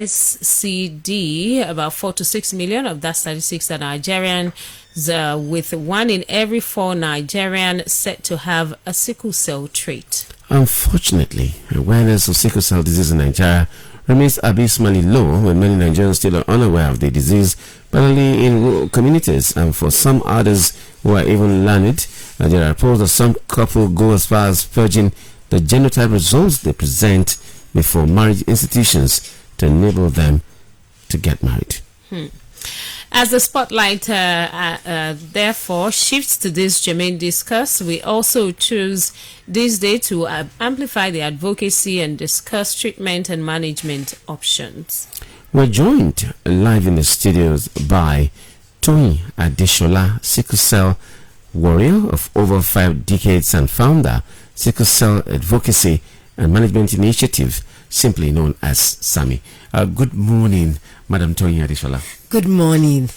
SCD, about 4 to 6 million of that statistics are Nigerian, with 1 in every 4 Nigerian set to have a sickle cell trait. Unfortunately, awareness of sickle cell disease in Nigeria remains abysmally low, when many Nigerians still are unaware of the disease, particularly in rural communities, and for some others who are even learned. There are reports that some couple go as far as purging the genotype results they present before marriage institutions to enable them to get married. As the spotlight therefore shifts to this germane discourse, we also choose this day to amplify the advocacy and discuss treatment and management options. We're joined live in the studios by Tony Adeshola, sickle cell warrior of over 5 decades and founder, Sickle Cell Advocacy and Management Initiative, simply known as SAMI. Good morning, Madam Tony Adeshola. Good morning.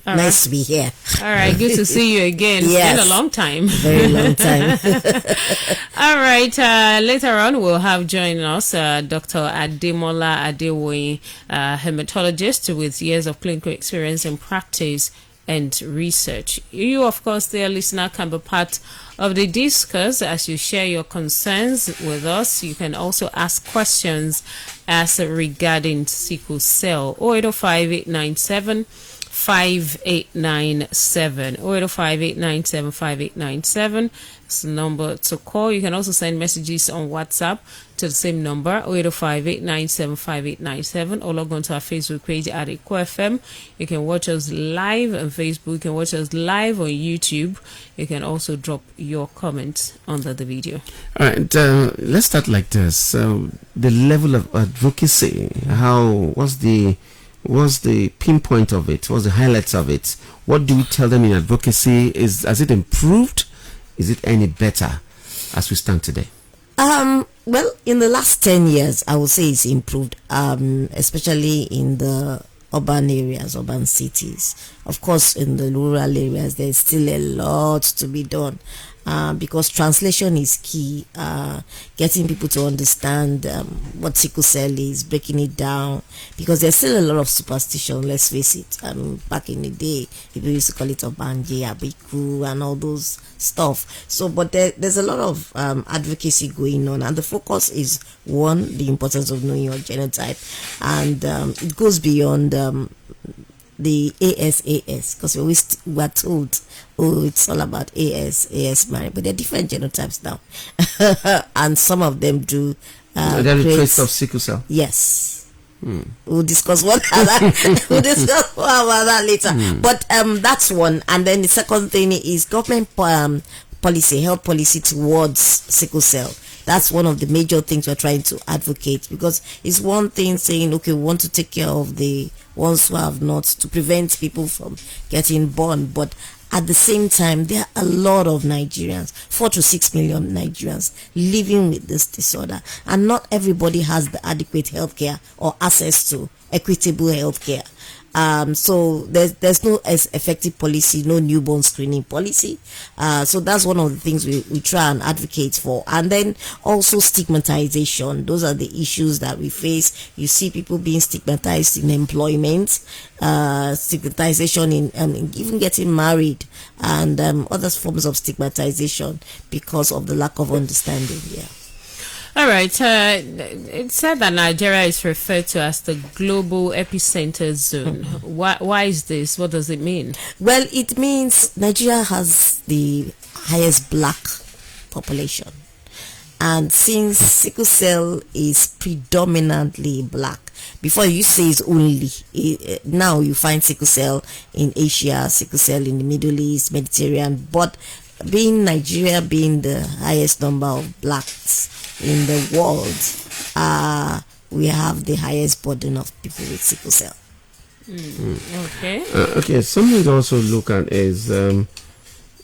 Nice to be here. All right, good to see you again. Yes. It's been a long time. Very long time. All right, later on we'll have joining us Dr. Ademola Adewoye, hematologist with years of clinical experience in practice and research. You, of course, dear listener, can be part of the discourse as you share your concerns with us. You can also ask questions as regarding sickle cell. 0805-897 5897 0805-897-5897. It's the number to call. You can also send messages on WhatsApp to the same number, 0805-897-5897, or log on to our Facebook page at Eco FM. You can watch us live on Facebook. You can watch us live on YouTube. You can also drop your comments under the video. All right, let's start like this. So, the level of advocacy, what's the pinpoint of it? What's the highlights of it? What do we tell them in advocacy? Has it improved? Is it any better as we stand today? Well, in the last 10 years, I would say it's improved, especially in the urban areas, urban cities. Of course, in the rural areas, there's still a lot to be done. Because translation is key, getting people to understand what sickle cell is, breaking it down, because there's still a lot of superstition, let's face it. Back in the day, people used to call it Obanje, Abiku, and all those stuff. So, but there's a lot of advocacy going on, and the focus is, one, the importance of knowing your genotype, and it goes beyond the ASAS, because we're told, oh, it's all about AS marriage, but there are different genotypes now, and some of them do. There are traits of sickle cell. Yes. We'll discuss one other. We'll discuss one other later. But that's one, and then the second thing is government policy, health policy towards sickle cell. That's one of the major things we're trying to advocate, because it's one thing saying, okay, we want to take care of the ones who have not, to prevent people from getting born, but at the same time, there are a lot of Nigerians, 4 to 6 million Nigerians living with this disorder, and not everybody has the adequate healthcare or access to equitable healthcare. So there's no as effective policy, no newborn screening policy. So that's one of the things we try and advocate for. And then also stigmatization. Those are the issues that we face. You see people being stigmatized in employment, stigmatization in even getting married, and other forms of stigmatization because of the lack of understanding. Yeah. All right. It's said that Nigeria is referred to as the global epicenter zone. Why is this? What does it mean? Well, it means Nigeria has the highest black population. And since sickle cell is predominantly black, before you say it's only, now you find sickle cell in Asia, sickle cell in the Middle East, Mediterranean, but being Nigeria being the highest number of blacks in the world, we have the highest burden of people with sickle cell. Okay. Okay, something to also look at is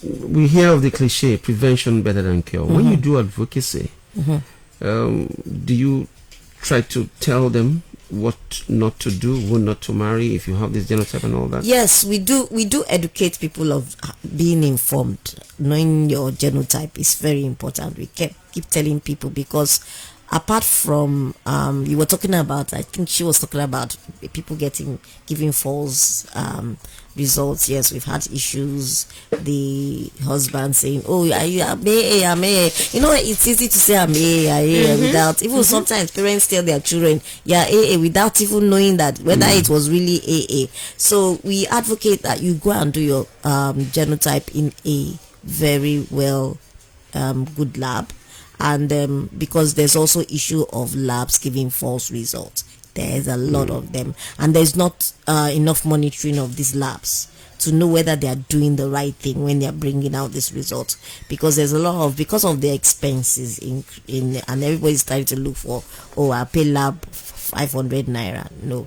we hear of the cliche, prevention better than cure. When you do advocacy, do you try to tell them what not to do, who not to marry if you have this genotype and all that? Yes, we do educate people of being informed. Knowing your genotype is very important. We keep telling people, because apart from you were talking about, I think she was talking about people giving false results. Yes, we've had issues. The husband saying, "Oh, I'm A. You know, it's easy to say I'm A without even sometimes parents tell their children, "Yeah, A," without even knowing that whether it was really A. So we advocate that you go and do your genotype in a very well good lab, and because there's also issue of labs giving false results. There's a lot of them, and there's not enough monitoring of these labs to know whether they are doing the right thing when they are bringing out this result, because there's a lot of, because of the expenses in and everybody's trying to look for, I pay lab 500 naira. No,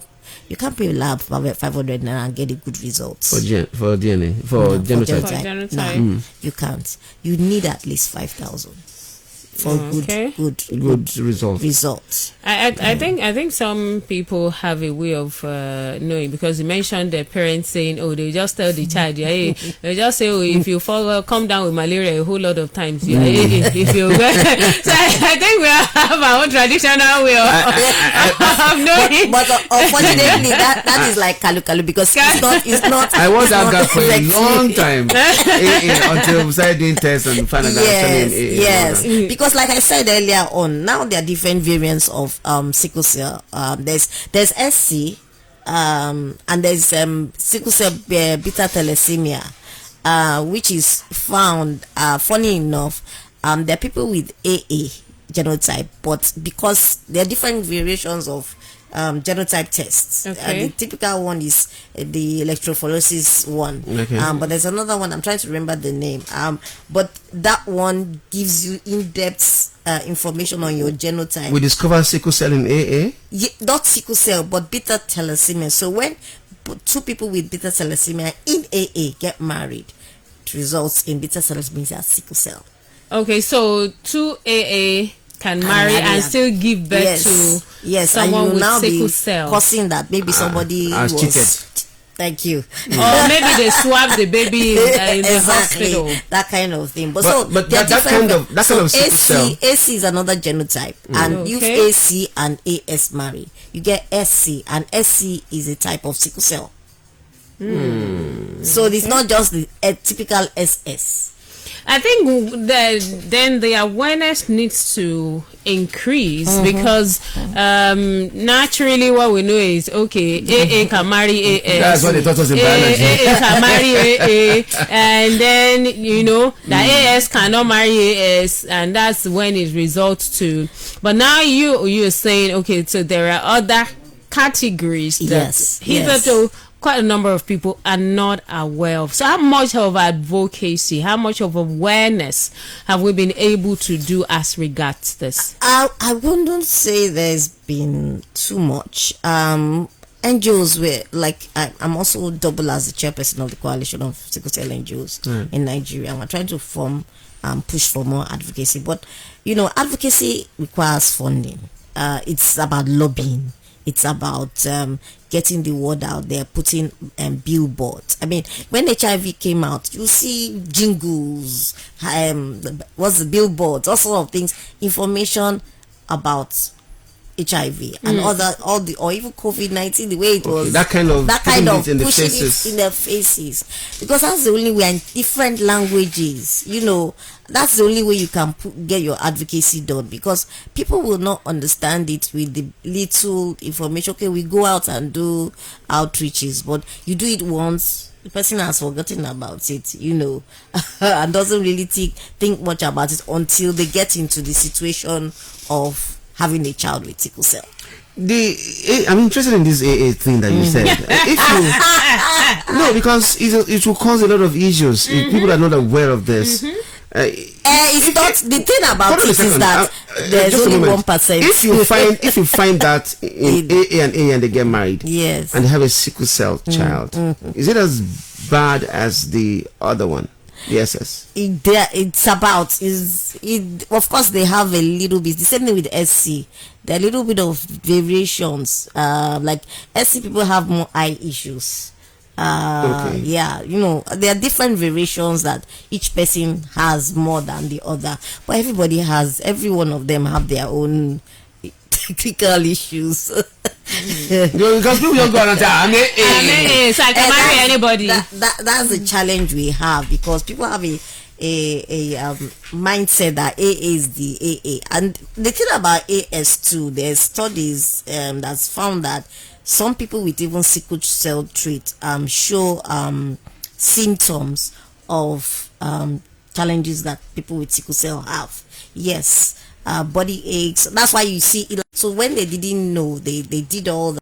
you can't pay lab 500 naira and get a good result for DNA for genotype. No, you can't. You need at least 5,000 for good results. I think some people have a way of knowing, because you mentioned the parents saying, "Oh, they just tell the child, yeah, they just say, oh, if you come down with malaria a whole lot of times, yeah, if you." So I think we have our own traditional way of knowing. But unfortunately, that is like kalu, because it's not. I was that guy for a long time until we started doing tests and found out that yes, because like I said earlier on, now there are different variants of sickle cell. There's SC, and there's sickle cell beta thalassemia, which is found. Funny enough, there are people with AA genotype, but because there are different variations of genotype tests. The typical one is the electrophoresis one. But there's another one, I'm trying to remember the name. But that one gives you in-depth information on your genotype. We discovered sickle cell in AA? Not sickle cell, but beta thalassemia. So when two people with beta thalassemia in AA get married, it results in beta thalassemia as sickle cell. Okay, so 2 AA can marry and still give birth to someone with sickle cell, causing that maybe somebody was cheated. Thank you. Or maybe they swab the baby in the hospital. That kind of thing. But that kind of sickle cell. AC is another genotype, and if AC and AS marry, you get SC, and SC is a type of sickle cell. So it's not just a typical SS. I think then the awareness needs to increase, because naturally what we know is, okay, AA can marry AS. That's what they taught us in biology. AA can marry AA, and then the AS cannot marry AS, and that's when it results to. But now you're saying, okay, so there are other categories that hitherto quite a number of people are not aware of. So how much of advocacy, how much of awareness have we been able to do as regards this? I wouldn't say there's been too much. NGOs were like, I'm also double as the chairperson of the coalition of sickle cell NGOs in Nigeria, and we're trying to push for more advocacy. But advocacy requires funding. It's about lobbying. It's about getting the word out there, putting billboards. I mean, when HIV came out, you see jingles, what's the billboards, all sort of things, information about HIV and or even COVID-19, the way it was, that kind of pushing it in their faces, because that's the only way, in different languages, that's the only way you can get your advocacy done, because people will not understand it with the little information. Okay, we go out and do outreaches, but you do it once, the person has forgotten about it, and doesn't really think much about it until they get into the situation of having a child with sickle cell. I'm interested in this AA thing that you said. No, because it will cause a lot of issues if people are not aware of this. It's not the thing about it is that there's only 1%. If you find that in AA and they get married, yes, and they have a sickle cell child, is it as bad as the other one? Yes. Of course they have a little bit, the same thing with SC. There are a little bit of variations. Like SC people have more eye issues. Okay. Yeah, you know, there are different variations that each person has more than the other, but every one of them have their own technical issues. Because people just go around and say, so I can marry anybody. That's the challenge we have, because people have a mindset that AA is the AA, and the thing about AS too, there's studies that's found that some people with even sickle cell trait show symptoms of challenges that people with sickle cell have. Yes, body aches. That's why you see it. So when they didn't know, they did all